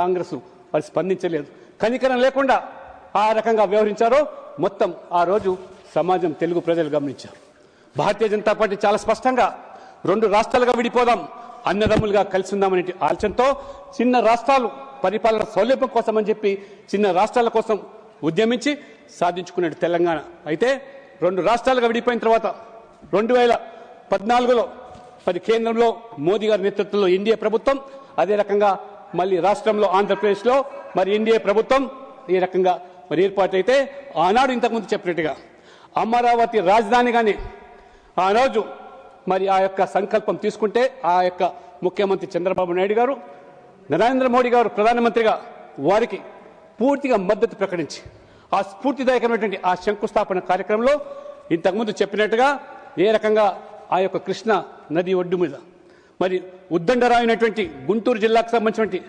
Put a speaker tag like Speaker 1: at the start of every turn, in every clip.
Speaker 1: కాంగ్రెస్ వారు స్పందించలేదు. కనికరం లేకుండా ఆ రకంగా వ్యవహరించారో మొత్తం ఆ రోజు సమాజం, తెలుగు ప్రజలు గమనించారు. భారతీయ జనతా పార్టీ చాలా స్పష్టంగా 2 రాష్ట్రాలుగా విడిపోదాం, అన్నదమ్ములుగా కలిసి ఉందామనే ఆలోచనతో చిన్న రాష్ట్రాలు పరిపాలన సౌలభ్యం కోసం అని చెప్పి చిన్న రాష్ట్రాల కోసం ఉద్యమించి సాధించుకున్నాడు తెలంగాణ. అయితే 2 రాష్ట్రాలుగా విడిపోయిన తర్వాత 2014లో మరి కేంద్రంలో మోదీ గారి నేతృత్వంలో ఎన్డీఏ ప్రభుత్వం, అదే రకంగా మళ్ళీ రాష్ట్రంలో ఆంధ్రప్రదేశ్లో మరి ఎన్డీఏ ప్రభుత్వం ఈ రకంగా మరి ఏర్పాటైతే ఆనాడు ఇంతకుముందు చెప్పినట్టుగా అమరావతి రాజధానిగానే ఆ రోజు మరి ఆ యొక్క సంకల్పం తీసుకుంటే ఆ యొక్క ముఖ్యమంత్రి చంద్రబాబు నాయుడు గారు, నరేంద్ర మోడీ గారు ప్రధానమంత్రిగా వారికి పూర్తిగా మద్దతు ప్రకటించి ఆ స్ఫూర్తిదాయకమైనటువంటి ఆ శంకుస్థాపన కార్యక్రమంలో ఇంతకుముందు చెప్పినట్టుగా ఏ రకంగా ఆ యొక్క కృష్ణ నది ఒడ్డు మీద మరి ఉద్దండరాయినటువంటి గుంటూరు జిల్లాకు సంబంధించినటువంటి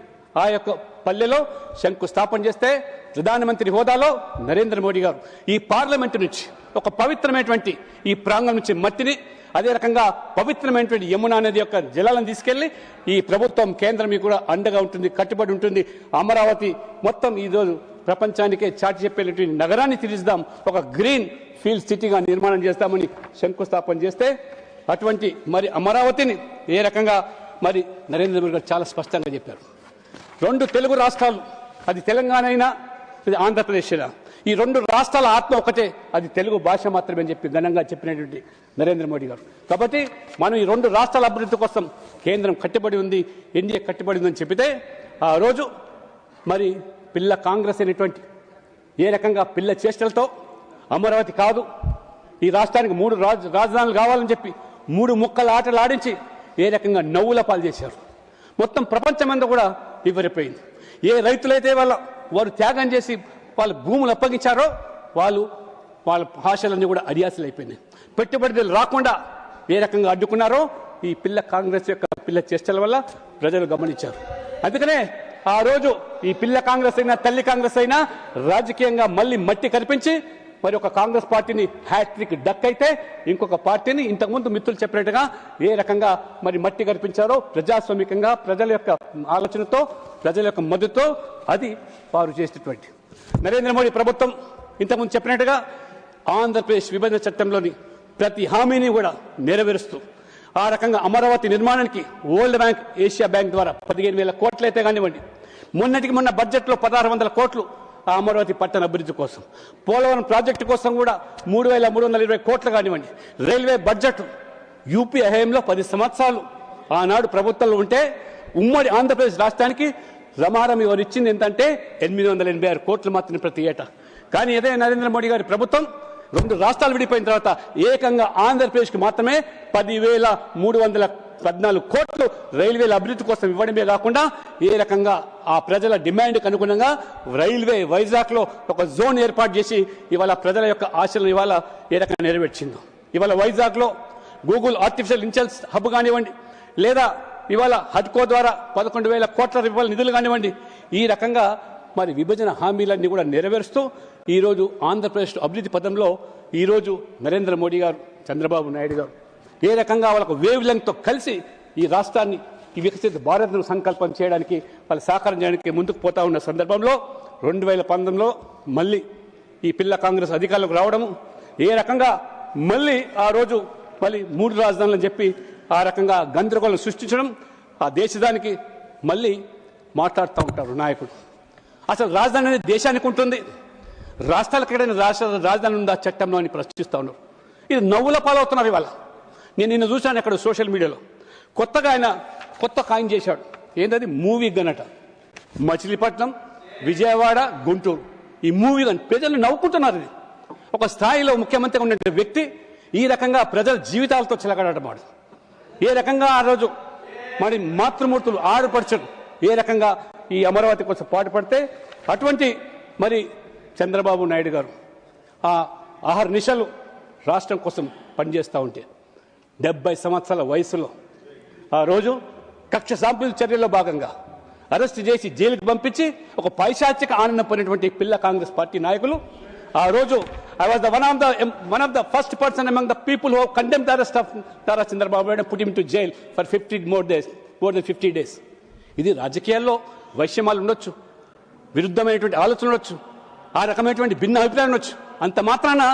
Speaker 1: ఆ యొక్క పల్లెలో శంకుస్థాపన చేస్తే ప్రధానమంత్రి హోదాలో నరేంద్ర మోడీ గారు ఈ పార్లమెంటు నుంచి ఒక పవిత్రమైనటువంటి ఈ ప్రాంగణం నుంచి మట్టిని, అదే రకంగా పవిత్రమైనటువంటి యమునా నది యొక్క జలాలను తీసుకెళ్లి ఈ ప్రభుత్వం కేంద్రం కూడా అండగా ఉంటుంది, కట్టుబడి ఉంటుంది. అమరావతి మొత్తం ఈరోజు ప్రపంచానికే చాటి చెప్పేటువంటి నగరాన్ని తీర్చిదాం, ఒక గ్రీన్ ఫీల్డ్ సిటీగా నిర్మాణం చేస్తామని శంకుస్థాపన చేస్తే అటువంటి మరి అమరావతిని ఏ రకంగా మరి నరేంద్ర మోడీ గారు చాలా స్పష్టంగా చెప్పారు. 2 తెలుగు రాష్ట్రాలు, అది తెలంగాణ అయినా ఇది ఆంధ్రప్రదేశ్ అయినా, ఈ 2 రాష్ట్రాల ఆత్మ ఒకటే, అది తెలుగు భాష మాత్రమే అని చెప్పి ఘనంగా చెప్పినటువంటి నరేంద్ర మోడీ గారు. కాబట్టి మనం ఈ 2 రాష్ట్రాల అభివృద్ధి కోసం కేంద్రం కట్టుబడి ఉంది, ఎన్డీఏ కట్టుబడి ఉందని చెప్పితే ఆ రోజు మరి పిల్ల కాంగ్రెస్ అనేటువంటి ఏ రకంగా పిల్ల చేష్టలతో అమరావతి కాదు, ఈ రాష్ట్రానికి 3 రాజధానులు కావాలని చెప్పి 3 ముక్కల ఆటలు ఆడించి ఏ రకంగా నవ్వుల పాలు చేశారు. మొత్తం ప్రపంచమంతా కూడా వివరిపోయింది. ఏ రైతులైతే వారు త్యాగం చేసి వాళ్ళ భూములు అప్పగించారో వాళ్ళ భాషలన్నీ కూడా అడియాసలు అయిపోయినాయి. పెట్టుబడులు రాకుండా ఏ రకంగా అడ్డుకున్నారో ఈ పిల్ల కాంగ్రెస్ యొక్క పిల్ల చేష్టల వల్ల ప్రజలు గమనించారు. అందుకనే ఆ రోజు ఈ పిల్ల కాంగ్రెస్ అయినా తల్లి కాంగ్రెస్ అయినా రాజకీయంగా మళ్ళీ మట్టి కనిపించి మరి ఒక కాంగ్రెస్ పార్టీని హ్యాట్రిక్ డక్ అయితే ఇంకొక పార్టీని ఇంతకుముందు మిత్రులు చెప్పినట్టుగా ఏ రకంగా మరి మట్టి కనిపించారో ప్రజాస్వామికంగా ప్రజల యొక్క ఆలోచనతో ప్రజల యొక్క మద్దతుతో అది వారు చేసేటువంటి నరేంద్ర మోడీ ప్రభుత్వం ఇంతకుముందు చెప్పినట్టుగా ఆంధ్రప్రదేశ్ విభజన చట్టంలోని ప్రతి హామీని కూడా నెరవేరుస్తూ ఆ రకంగా అమరావతి నిర్మాణానికి వరల్డ్ బ్యాంక్, ఏషియా బ్యాంక్ ద్వారా 15,000 కోట్లు అయితే కానివ్వండి, మొన్నటికి మొన్న బడ్జెట్లో 1,600 కోట్లు ఆ అమరావతి పట్టణ అభివృద్ధి కోసం, పోలవరం ప్రాజెక్టు కోసం కూడా 3,320 కోట్లు కానివ్వండి, రైల్వే బడ్జెట్ యూపీ హయాంలో 10 సంవత్సరాలు ఆనాడు ప్రభుత్వంలో ఉంటే ఉమ్మడి ఆంధ్రప్రదేశ్ రాష్ట్రానికి రమారం వారు ఇచ్చింది ఏంటంటే 886 కోట్లు మాత్రమే ప్రతి ఏటా. కానీ అదే నరేంద్ర మోడీ గారి ప్రభుత్వం 2 రాష్ట్రాలు విడిపోయిన తర్వాత ఏకంగా ఆంధ్రప్రదేశ్కి మాత్రమే 10,314 కోట్లు రైల్వేల అభివృద్ధి కోసం ఇవ్వడమే కాకుండా ఏ రకంగా ఆ ప్రజల డిమాండ్కి అనుగుణంగా రైల్వే వైజాగ్లో ఒక జోన్ ఏర్పాటు చేసి ఇవాళ ప్రజల యొక్క ఆశలను ఇవాళ ఏ రకంగా నెరవేర్చిందో. ఇవాళ వైజాగ్లో గూగుల్ ఆర్టిఫిషియల్ ఇంటెలిజెన్స్ హబ్ కానివ్వండి, లేదా ఇవాళ హడ్కో ద్వారా 11,000 కోట్ల రూపాయల నిధులు కానివ్వండి, ఈ రకంగా మరి విభజన హామీలన్నీ కూడా నెరవేరుస్తూ ఈరోజు ఆంధ్రప్రదేశ్ అభివృద్ధి పదంలో ఈరోజు నరేంద్ర మోడీ గారు, చంద్రబాబు నాయుడు గారు ఏ రకంగా వాళ్ళకు వేవ్ లెంగ్త్తో కలిసి ఈ రాష్ట్రాన్ని ఈ వికసిత భారత్ను సంకల్పం చేయడానికి వాళ్ళు సహకారం చేయడానికి ముందుకు పోతా ఉన్న సందర్భంలో 2019లో మళ్ళీ ఈ పిల్ల కాంగ్రెస్ అధికారులకు రావడము, ఏ రకంగా మళ్ళీ ఆ రోజు మళ్ళీ 3 రాజధానులని చెప్పి ఆ రకంగా గందరగోళం సృష్టించడం, ఆ దేశానికి మళ్ళీ మాట్లాడుతూ ఉంటారు నాయకుడు. అసలు రాజధాని అనేది దేశానికి ఉంటుంది, రాష్ట్రాలకు ఎక్కడైనా రాజధాని ఉందా చట్టంలో అని ప్రశ్నిస్తూ ఉన్నారు. ఇది నవ్వుల పాలవుతున్నారు. ఇవాళ నేను నిన్న చూశాను అక్కడ సోషల్ మీడియాలో కొత్తగా ఆయన కాయిన్ చేశాడు. ఏంటది? మూవీ గనట. మచిలీపట్నం, విజయవాడ, గుంటూరు ఈ మూవీ గన్ ప్రజలు నవ్వుకుంటున్నారు. ఇది ఒక స్థాయిలో ముఖ్యమంత్రిగా ఉన్న వ్యక్తి ఈ రకంగా ప్రజల జీవితాలతో చిలకడటమాడు. ఏ రకంగా ఆ రోజు మరి మాతృమూర్తులు ఆడుపరచడు ఏ రకంగా ఈ అమరావతి కోసం పాటుపడితే అటువంటి మరి చంద్రబాబు నాయుడు గారు ఆ అహర్నిశలు రాష్ట్రం కోసం పనిచేస్తూ ఉంటే 70 సంవత్సరాల వయసులో ఆ రోజు కక్ష సాంపుల్ చర్యల్లో భాగంగా అరెస్ట్ చేసి జైలుకు పంపించి ఒక పైశాచిక ఆనందం పొందినటువంటి పిల్ల కాంగ్రెస్ పార్టీ నాయకులు ఆ రోజు I was one of the first person among the people who have condemned the arrest of Tara Chandrababu Naidu and put him to jail for more than 50 days. ఇది రాజకీయాల్లో వైషమ్యాలు ఉండొచ్చు, విరుద్ధమైనటువంటి ఆలోచనలు ఉండొచ్చు, ఆ రకమైనటువంటి భిన్న అభిప్రాయాలు ఉండొచ్చు. అంత మాత్రాన